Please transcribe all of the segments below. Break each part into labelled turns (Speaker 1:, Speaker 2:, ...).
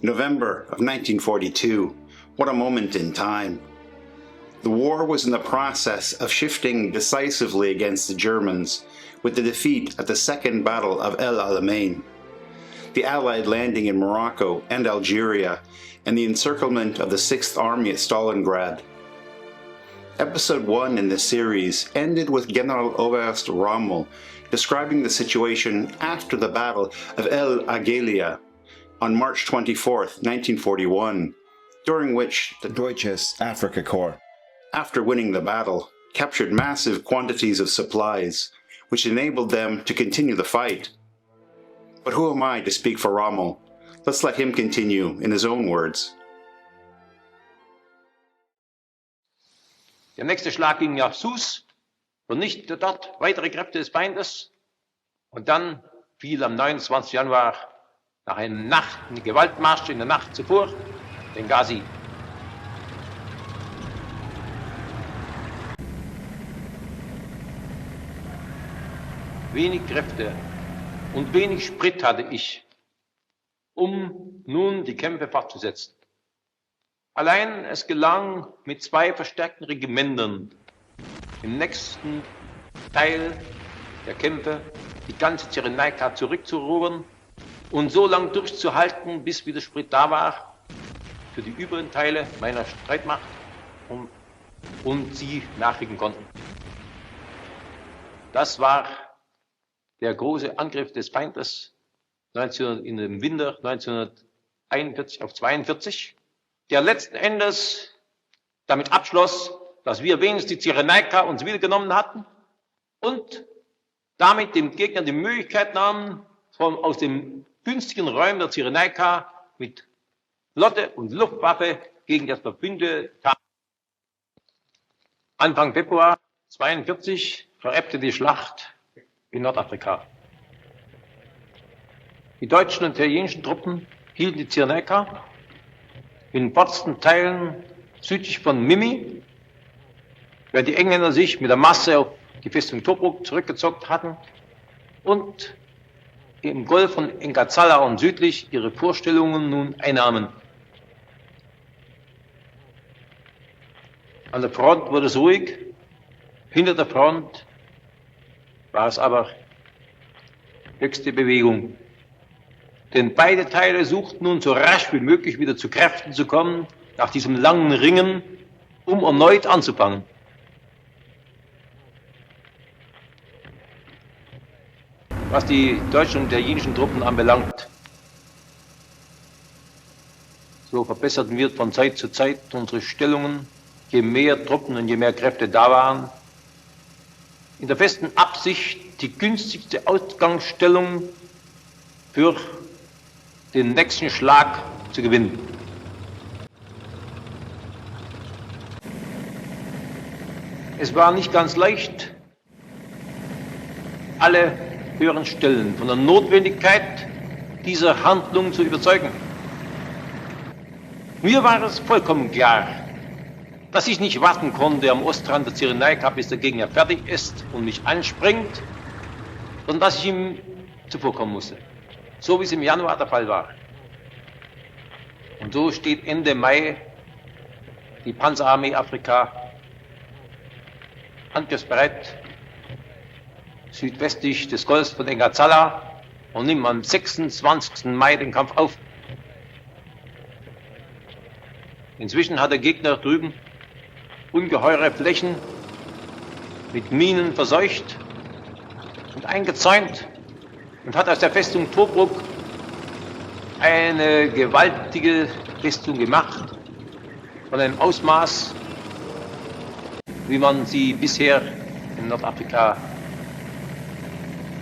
Speaker 1: November of 1942. What a moment in time. The war was in the process of shifting decisively against the Germans with the defeat at the Second Battle of El Alamein, the Allied landing in Morocco and Algeria, and the encirclement of the Sixth Army at Stalingrad. Episode 1 in this series ended with General Oberst Rommel describing the situation after the Battle of El Agheila on March 24, 1941, during which the Deutsches Afrika Korps, after winning the battle, captured massive quantities of supplies, which enabled them to continue the fight. But who am I to speak for Rommel? Let's let him continue in his own words.
Speaker 2: Der nächste Schlag ging nach Sousse, vernichtete dort weitere Kräfte des Feindes und dann fiel am 29. Januar nach einem Gewaltmarsch in der Nacht zuvor Benghazi. Wenig Kräfte und wenig Sprit hatte ich, um nun die Kämpfe fortzusetzen. Allein es gelang, mit 2 verstärkten Regimentern im nächsten Teil der Kämpfe die ganze Cyrenaika zurückzuerobern und so lange durchzuhalten, bis wieder Sprit da war für die übrigen Teile meiner Streitmacht und sie nachrücken konnten. Das war der große Angriff des Feindes in dem Winter 1941 auf 42, der letzten Endes damit abschloss, dass wir wenigstens die Cyrenaika uns wiedergenommen hatten und damit dem Gegner die Möglichkeit nahmen, aus den günstigen Räumen der Cyrenaika mit Flotte und Luftwaffe gegen das Verbündete. Anfang Februar 1942 verebbte die Schlacht in Nordafrika. Die deutschen und italienischen Truppen hielten die Cyrenaika in vordersten Teilen südlich von Mimi, während die Engländer sich mit der Masse auf die Festung Tobruk zurückgezogen hatten und im Golf von Engazala und südlich ihre Vorstellungen nun einnahmen. An der Front wurde es ruhig, hinter der Front war es aber höchste Bewegung. Denn beide Teile suchten nun so rasch wie möglich wieder zu Kräften zu kommen, nach diesem langen Ringen, um erneut anzufangen. Was die deutschen und italienischen Truppen anbelangt, so verbesserten wir von Zeit zu Zeit unsere Stellungen, je mehr Truppen und je mehr Kräfte da waren, in der festen Absicht, die günstigste Ausgangsstellung für den nächsten Schlag zu gewinnen. Es war nicht ganz leicht, alle höheren Stellen von der Notwendigkeit dieser Handlung zu überzeugen. Mir war es vollkommen klar, dass ich nicht warten konnte am Ostrand der Cyrenaika, bis der Gegner fertig ist und mich anspringt, sondern dass ich ihm zuvorkommen musste, so wie es im Januar der Fall war. Und so steht Ende Mai die Panzerarmee Afrika angriffsbereit südwestlich des Golfs von Engazala und nimmt am 26. Mai den Kampf auf. Inzwischen hat der Gegner drüben ungeheure Flächen mit Minen verseucht und eingezäunt und hat aus der Festung Tobruk eine gewaltige Festung gemacht, von einem Ausmaß, wie man sie bisher in Nordafrika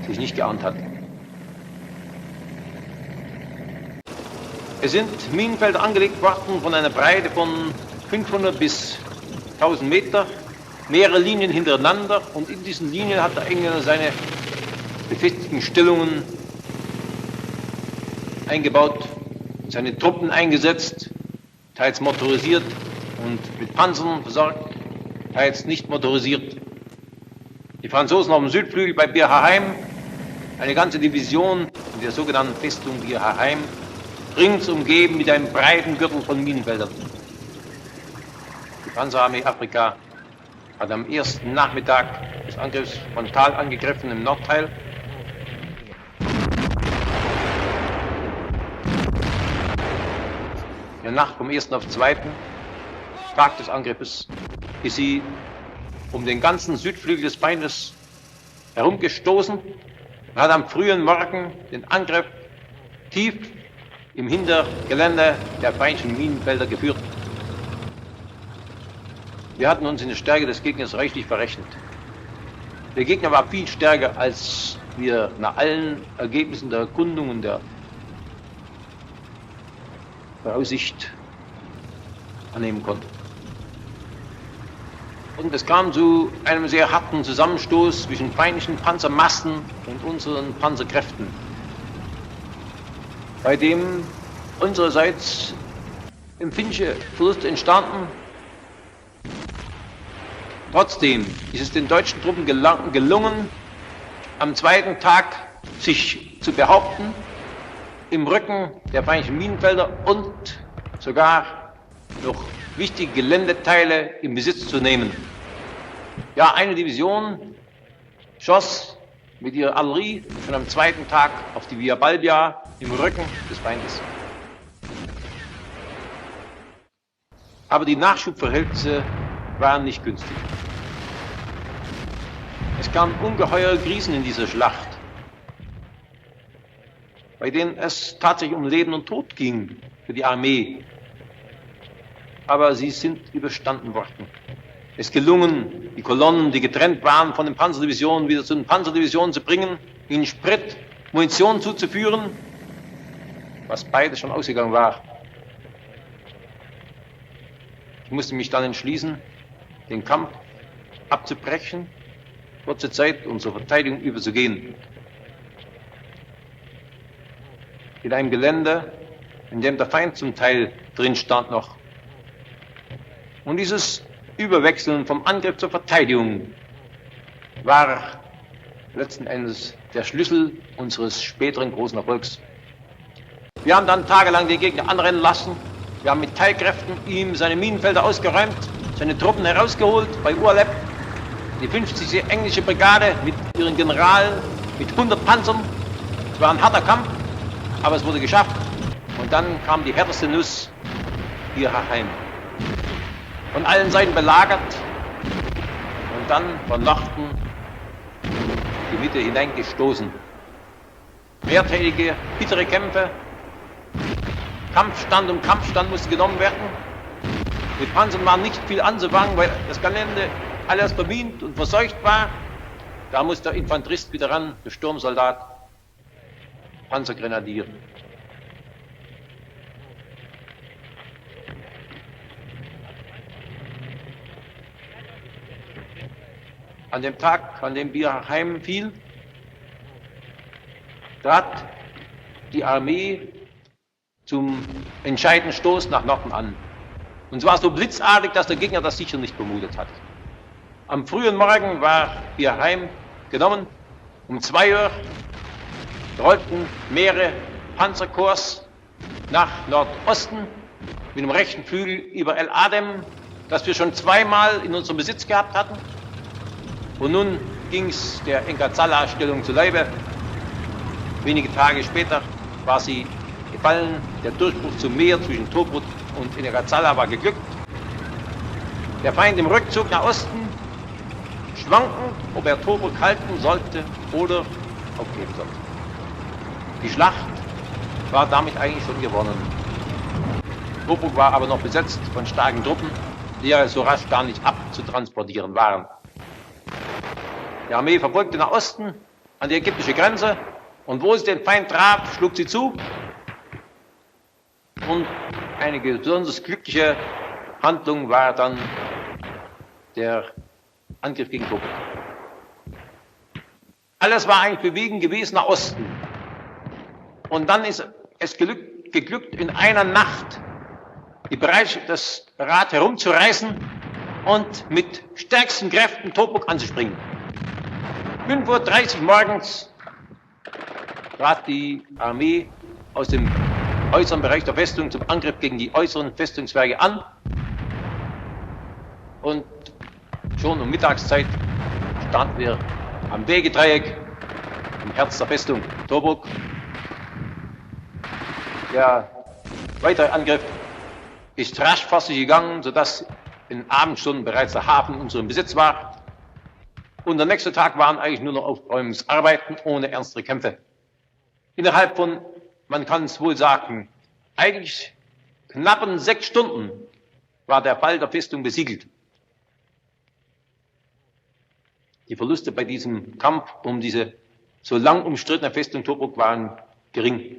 Speaker 2: sich nicht geahnt hat. Es sind Minenfelder angelegt worden von einer Breite von 500 bis 1000 Meter, mehrere Linien hintereinander, und in diesen Linien hat der Engländer seine befestigten Stellungen eingebaut, seine Truppen eingesetzt, teils motorisiert und mit Panzern versorgt, teils nicht motorisiert. Die Franzosen auf dem Südflügel bei Bir Haheim, eine ganze Division in der sogenannten Festung Bir Haheim, rings umgeben mit einem breiten Gürtel von Minenfeldern. Die Panzerarmee Afrika hat am ersten Nachmittag des Angriffs frontal angegriffen im Nordteil. In der Nacht vom 1. auf 2. Tag des Angriffes ist sie um den ganzen Südflügel des Feindes herumgestoßen und hat am frühen Morgen den Angriff tief im Hintergelände der feindlichen Minenfelder geführt. Wir hatten uns in der Stärke des Gegners reichlich verrechnet. Der Gegner war viel stärker, als wir nach allen Ergebnissen der Erkundung und der Voraussicht annehmen konnten. Und es kam zu einem sehr harten Zusammenstoß zwischen feindlichen Panzermassen und unseren Panzerkräften, bei dem unsererseits empfindliche Verluste entstanden. Trotzdem ist es den deutschen Truppen gelungen, am 2. Tag sich zu behaupten, im Rücken der feindlichen Minenfelder und sogar noch wichtige Geländeteile in Besitz zu nehmen. Ja, eine Division schoss mit ihrer Artillerie schon am 2. Tag auf die Via Balbia im Rücken des Feindes. Aber die Nachschubverhältnisse waren nicht günstig. Es kamen ungeheure Krisen in dieser Schlacht, bei denen es tatsächlich um Leben und Tod ging für die Armee. Aber sie sind überstanden worden. Es ist gelungen, die Kolonnen, die getrennt waren von den Panzerdivisionen, wieder zu den Panzerdivisionen zu bringen, ihnen Sprit, Munition zuzuführen, was beides schon ausgegangen war. Ich musste mich dann entschließen, den Kampf abzubrechen, kurze Zeit und zur Verteidigung überzugehen. In einem Gelände, in dem der Feind zum Teil drin stand noch. Und dieses Überwechseln vom Angriff zur Verteidigung war letzten Endes der Schlüssel unseres späteren großen Erfolgs. Wir haben dann tagelang den Gegner anrennen lassen. Wir haben mit Teilkräften ihm seine Minenfelder ausgeräumt, seine Truppen herausgeholt bei Urlep. Die 50. englische Brigade mit ihren Generalen, mit 100 Panzern. Es war ein harter Kampf, aber es wurde geschafft. Und dann kam die härteste Nuss hier heim. Von allen Seiten belagert und dann von Norden in die Mitte hineingestoßen. Mehrtägige, bittere Kämpfe, Kampfstand um Kampfstand musste genommen werden. Mit Panzern war nicht viel anzufangen, weil das Gelände alles vermint und verseucht war. Da muss der Infanterist wieder ran, der Sturmsoldat, Panzergrenadier. An dem Tag, an dem wir heimfielen, trat die Armee zum entscheidenden Stoß nach Norden an. Und zwar so blitzartig, dass der Gegner das sicher nicht vermutet hat. Am frühen Morgen war Bierheim genommen. Um 2 Uhr rollten mehrere Panzerkorps nach Nordosten mit dem rechten Flügel über El Adem, das wir schon zweimal in unserem Besitz gehabt hatten. Und nun ging es der Engazala-Stellung zu Leibe. Wenige Tage später war sie gefallen. Der Durchbruch zum Meer zwischen Tobruk und Engazala war geglückt. Der Feind im Rückzug nach Osten, schwankend, ob er Tobruk halten sollte oder aufgeben sollte. Die Schlacht war damit eigentlich schon gewonnen. Tobruk war aber noch besetzt von starken Truppen, die ja so rasch gar nicht abzutransportieren waren. Die Armee verfolgte nach Osten an die ägyptische Grenze und wo sie den Feind traf, schlug sie zu. Und eine besonders glückliche Handlung war dann der Angriff gegen Tobruk. Alles war eigentlich bewegend gewesen nach Osten. Und dann ist es geglückt, in einer Nacht die Bereiche des Rat herumzureißen und mit stärksten Kräften Tobruk anzuspringen. 5:30 Uhr morgens trat die Armee aus dem äußeren Bereich der Festung zum Angriff gegen die äußeren Festungswerke an. Und schon um Mittagszeit standen wir am Wegedreieck im Herz der Festung Tobruk. Der weitere Angriff ist rasch vor sich gegangen, sodass in den Abendstunden bereits der Hafen in unserem Besitz war. Und der nächste Tag waren eigentlich nur noch Aufräumungsarbeiten ohne ernstere Kämpfe. Innerhalb von, man kann es wohl sagen, eigentlich knappen 6 Stunden war der Fall der Festung besiegelt. Die Verluste bei diesem Kampf um diese so lang umstrittene Festung Tobruk waren gering.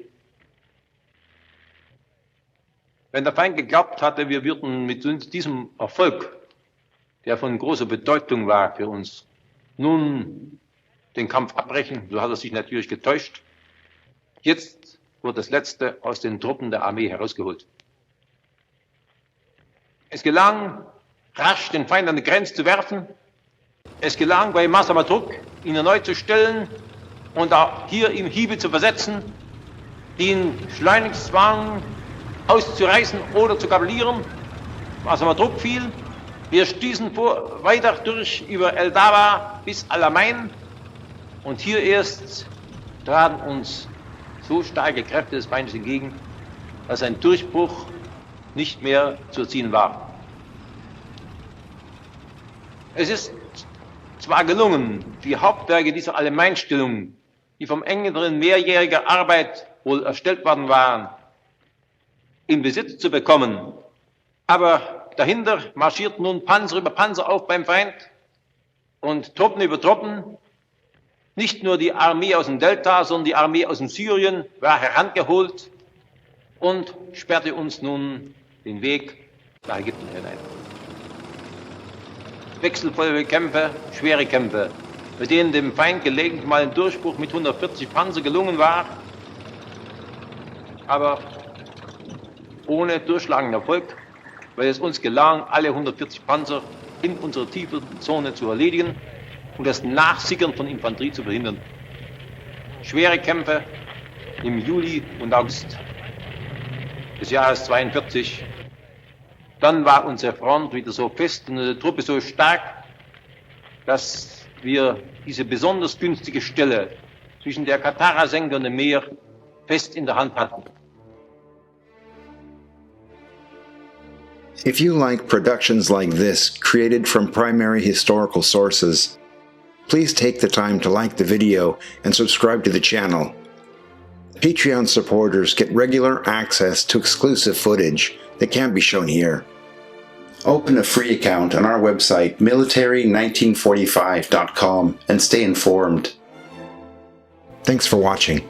Speaker 2: Wenn der Feind geglaubt hatte, wir würden mit diesem Erfolg, der von großer Bedeutung war für uns, nun den Kampf abbrechen, so hat er sich natürlich getäuscht. Jetzt wurde das Letzte aus den Truppen der Armee herausgeholt. Es gelang, rasch den Feind an die Grenze zu werfen. Es gelang, bei Masamadruk ihn erneut zu stellen und auch hier ihm Hiebe zu versetzen, die ihn schleunigst zwangen, auszureißen oder zu kabellieren. Masamadruk fiel. Wir stießen weiter durch über El Dawa bis Alamein und hier erst traten uns so starke Kräfte des Feindes entgegen, dass ein Durchbruch nicht mehr zu erzielen war. Es ist zwar gelungen, die Hauptwerke dieser Alemeinstellung, die vom engeren mehrjähriger Arbeit wohl erstellt worden waren, in Besitz zu bekommen, aber dahinter marschierten nun Panzer über Panzer auf beim Feind und Truppen über Truppen. Nicht nur die Armee aus dem Delta, sondern die Armee aus dem Syrien war herangeholt und sperrte uns nun den Weg nach Ägypten hinein. Wechselvolle Kämpfe, schwere Kämpfe, mit denen dem Feind gelegentlich mal ein Durchbruch mit 140 Panzer gelungen war, aber ohne durchschlagenden Erfolg, weil es uns gelang, alle 140 Panzer in unserer tiefen Zone zu erledigen und das Nachsickern von Infanterie zu verhindern. Schwere Kämpfe im Juli und August des Jahres 42. Dann war unsere Front wieder so fest und unsere Truppe so stark, dass wir diese besonders günstige Stelle zwischen der Katara-Senke und dem Meer fest in der Hand hatten.
Speaker 1: If you like productions like this, created from primary historical sources, please take the time to like the video and subscribe to the channel. Patreon supporters get regular access to exclusive footage that can't be shown here. Open a free account on our website military1945.com and stay informed. Thanks for watching.